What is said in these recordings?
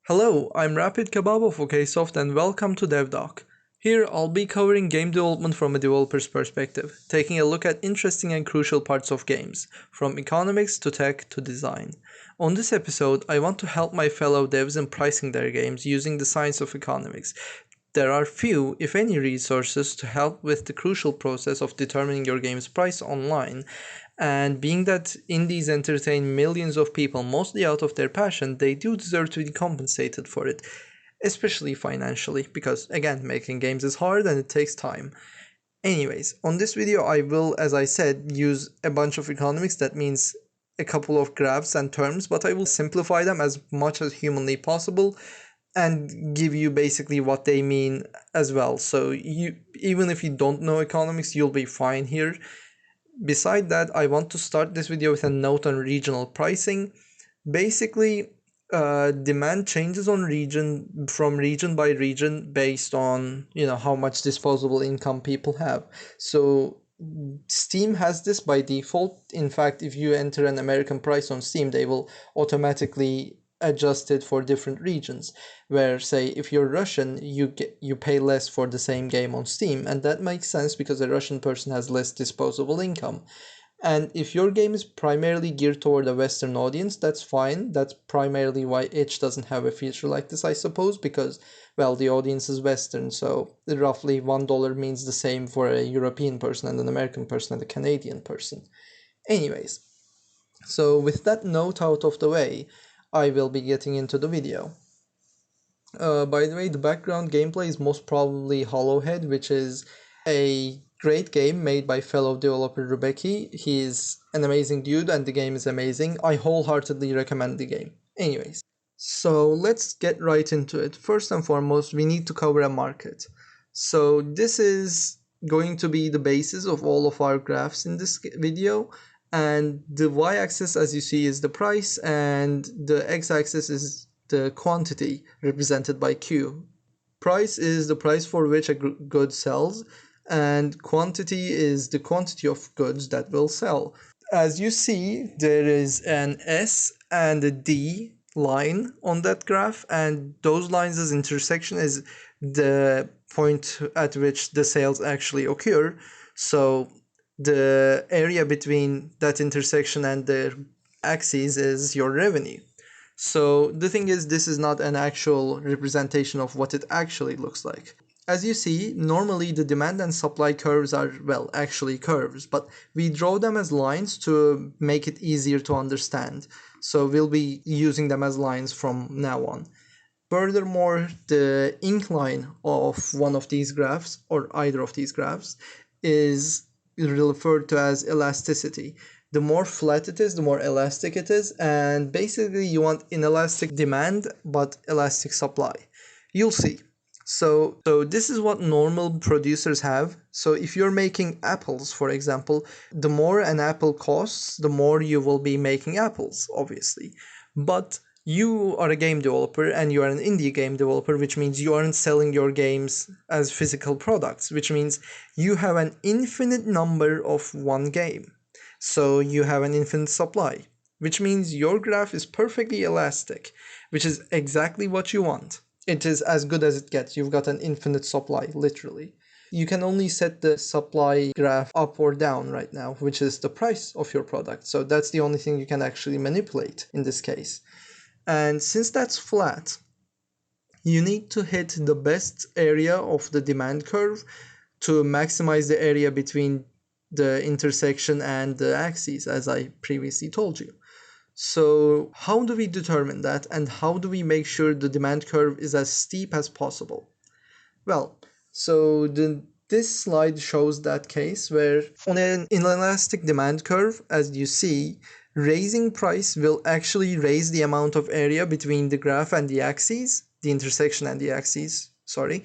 Hello, I'm Rapid Kebab of OKSoft and welcome to DevDoc. Here I'll be covering game development from a developer's perspective, taking a look at interesting and crucial parts of games, from economics to tech to design. On this episode, I want to help my fellow devs in pricing their games using the science of economics. There are few, if any, resources to help with the crucial process of determining your game's price online, and being that indies entertain millions of people mostly out of their passion, they do deserve to be compensated for it, especially financially, because again, making games is hard and it takes time. Anyways, on this video I will, as I said, use a bunch of economics. That means a couple of graphs and terms, but I will simplify them as much as humanly possible and give you basically what they mean as well. So you, even if you don't know economics, you'll be fine here. Beside that, I want to start this video with a note on regional pricing. Basically, demand changes on region from region by region based on how much disposable income people have. So Steam has this by default. In fact, if you enter an American price on Steam, they will automatically adjust it for different regions, where say if you're Russian, you pay less for the same game on Steam, and that makes sense because a Russian person has less disposable income. And if your game is primarily geared toward a Western audience, that's fine. That's primarily why itch doesn't have a feature like this, I suppose, because, well, the audience is Western, so roughly $1 means the same for a European person and an American person and a Canadian person. Anyways, so with that note out of the way, I will be getting into the video. By the way, the background gameplay is most probably Hollowhead, which is a great game made by fellow developer Rubeki. He is an amazing dude and the game is amazing. I wholeheartedly recommend the game. Anyways, so let's get right into it. First and foremost, we need to cover a market. So this is going to be the basis of all of our graphs in this video. And the y-axis, as you see, is the price, and the x-axis is the quantity represented by Q. Price is the price for which a good sells, and quantity is the quantity of goods that will sell. As you see, there is an S and a D line on that graph, and those lines' intersection is the point at which the sales actually occur. So the area between that intersection and the axes is your revenue. So the thing is, this is not an actual representation of what it actually looks like. As you see, normally the demand and supply curves are, well, actually curves, but we draw them as lines to make it easier to understand. So we'll be using them as lines from now on. Furthermore, the incline of one of these graphs, or either of these graphs, is referred to as elasticity. The more flat it is, the more elastic it is, and basically you want inelastic demand but elastic supply. You'll see. So this is what normal producers have. So if you're making apples, for example, the more an apple costs, the more you will be making apples, obviously. But you are a game developer and you are an indie game developer, which means you aren't selling your games as physical products, which means you have an infinite number of one game. So you have an infinite supply, which means your graph is perfectly elastic, which is exactly what you want. It is as good as it gets. You've got an infinite supply, literally. You can only set the supply graph up or down right now, which is the price of your product. So that's the only thing you can actually manipulate in this case. And since that's flat, you need to hit the best area of the demand curve to maximize the area between the intersection and the axes, as I previously told you. So how do we determine that, and how do we make sure the demand curve is as steep as possible? Well, so this slide shows that case where on an inelastic demand curve, as you see, raising price will actually raise the amount of area between the graph and the axes, the intersection and the axes, sorry,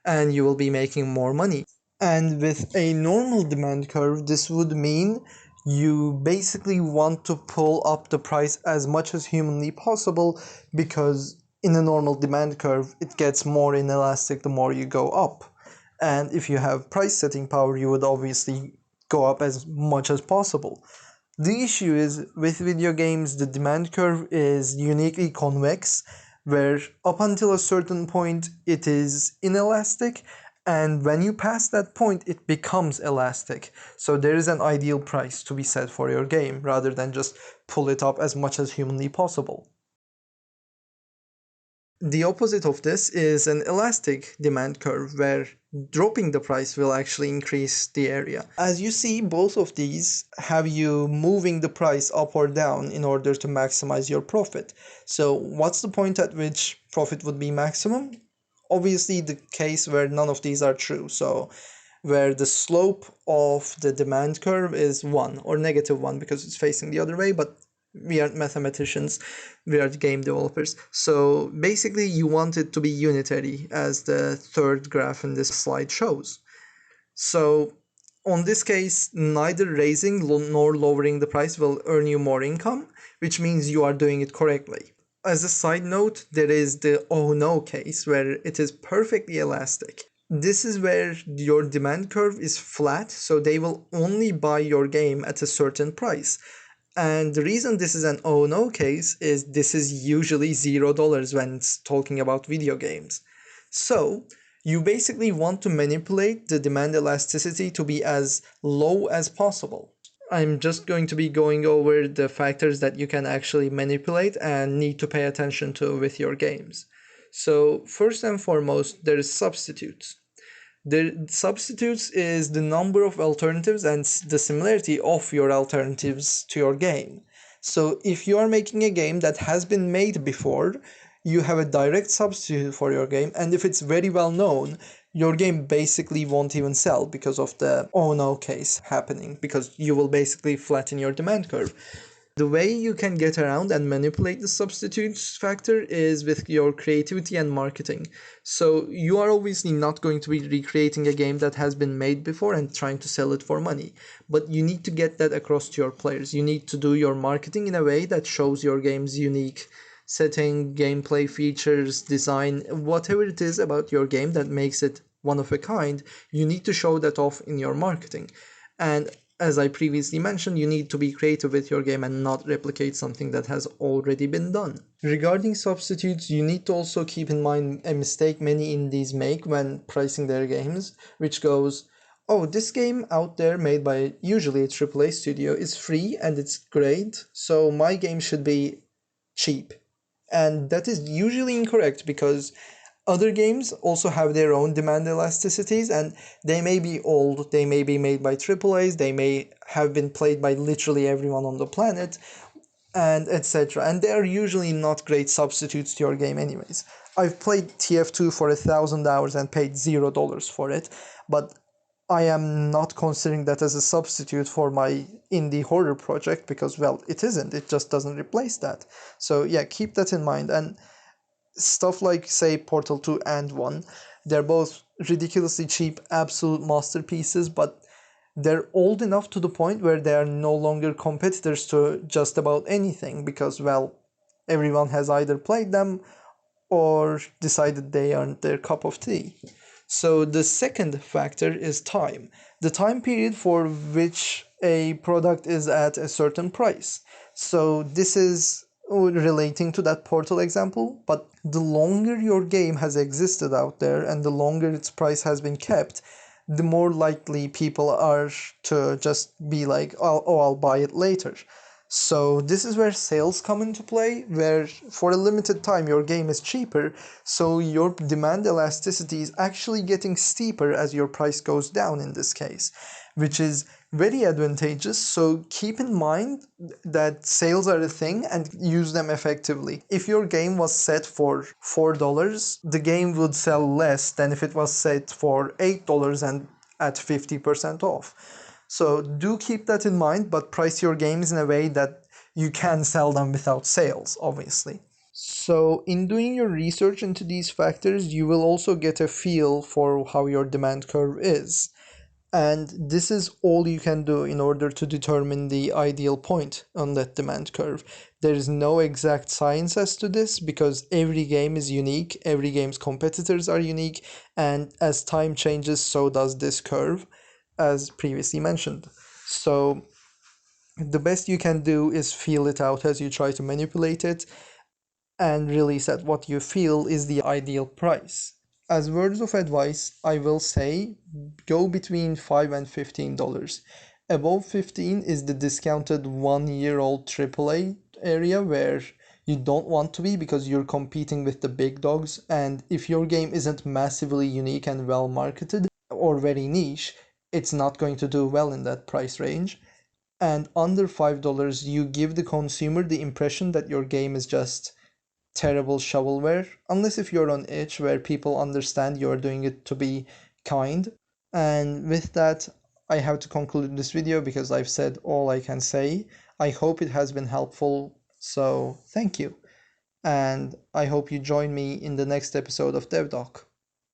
and you will be making more money. And with a normal demand curve, this would mean you basically want to pull up the price as much as humanly possible, because in a normal demand curve, it gets more inelastic the more you go up. And if you have price setting power, you would obviously go up as much as possible. The issue is, with video games, the demand curve is uniquely convex, where up until a certain point it is inelastic, and when you pass that point it becomes elastic. So there is an ideal price to be set for your game rather than just pull it up as much as humanly possible. The opposite of this is an elastic demand curve where dropping the price will actually increase the area. As you see, both of these have you moving the price up or down in order to maximize your profit. So what's the point at which profit would be maximum? Obviously the case where none of these are true. So where the slope of the demand curve is 1 or -1 because it's facing the other way, but we aren't mathematicians, we are game developers. So basically you want it to be unitary, as the third graph in this slide shows. So on this case, neither raising nor lowering the price will earn you more income, which means you are doing it correctly. As a side note, there is the oh no case where it is perfectly elastic. This is where your demand curve is flat, so they will only buy your game at a certain price. And the reason this is an oh no case is this is usually $0 when it's talking about video games. So you basically want to manipulate the demand elasticity to be as low as possible. I'm just going to be going over the factors that you can actually manipulate and need to pay attention to with your games. So first and foremost, there is substitutes. The substitutes is the number of alternatives and the similarity of your alternatives to your game. So if you are making a game that has been made before, you have a direct substitute for your game, and if it's very well known, your game basically won't even sell because of the oh no case happening, because you will basically flatten your demand curve. The way you can get around and manipulate the substitutes factor is with your creativity and marketing. So you are obviously not going to be recreating a game that has been made before and trying to sell it for money, but you need to get that across to your players. You need to do your marketing in a way that shows your game's unique setting, gameplay features, design, whatever it is about your game that makes it one of a kind. You need to show that off in your marketing. And as I previously mentioned, you need to be creative with your game and not replicate something that has already been done. Regarding substitutes, you need to also keep in mind a mistake many indies make when pricing their games, which goes, oh, this game out there made by usually a AAA studio is free and it's great, so my game should be cheap. And that is usually incorrect because other games also have their own demand elasticities, and they may be old, they may be made by AAAs, they may have been played by literally everyone on the planet, and etc. And they are usually not great substitutes to your game anyways. I've played TF2 for 1,000 hours and paid $0 for it, but I am not considering that as a substitute for my indie horror project because, well, it isn't. It just doesn't replace that. So yeah, keep that in mind. And stuff like, say, Portal 2 and 1, they're both ridiculously cheap, absolute masterpieces, but they're old enough to the point where they are no longer competitors to just about anything because, well, everyone has either played them or decided they aren't their cup of tea. So the second factor is time. The time period for which a product is at a certain price. So this is relating to that Portal example, but the longer your game has existed out there and the longer its price has been kept, the more likely people are to just be like, oh, I'll buy it later. So this is where sales come into play, where for a limited time your game is cheaper, so your demand elasticity is actually getting steeper as your price goes down in this case, which is very advantageous. So keep in mind that sales are a thing and use them effectively. If your game was set for $4, the game would sell less than if it was set for $8 and at 50% off. So do keep that in mind, but price your games in a way that you can sell them without sales, obviously. So in doing your research into these factors, you will also get a feel for how your demand curve is. And this is all you can do in order to determine the ideal point on that demand curve. There is no exact science as to this because every game is unique, every game's competitors are unique, and as time changes, so does this curve, as previously mentioned. So the best you can do is feel it out as you try to manipulate it. and really set what you feel is the ideal price. As words of advice, I will say go between $5 and $15. Above 15 is the discounted 1-year-old AAA area where you don't want to be because you're competing with the big dogs, and if your game isn't massively unique and well marketed or very niche, it's not going to do well in that price range. And under $5, you give the consumer the impression that your game is just terrible shovelware, unless if you're on itch where people understand you're doing it to be kind. And with that, I have to conclude this video because I've said all I can say. I hope it has been helpful, so thank you. And I hope you join me in the next episode of DevDoc.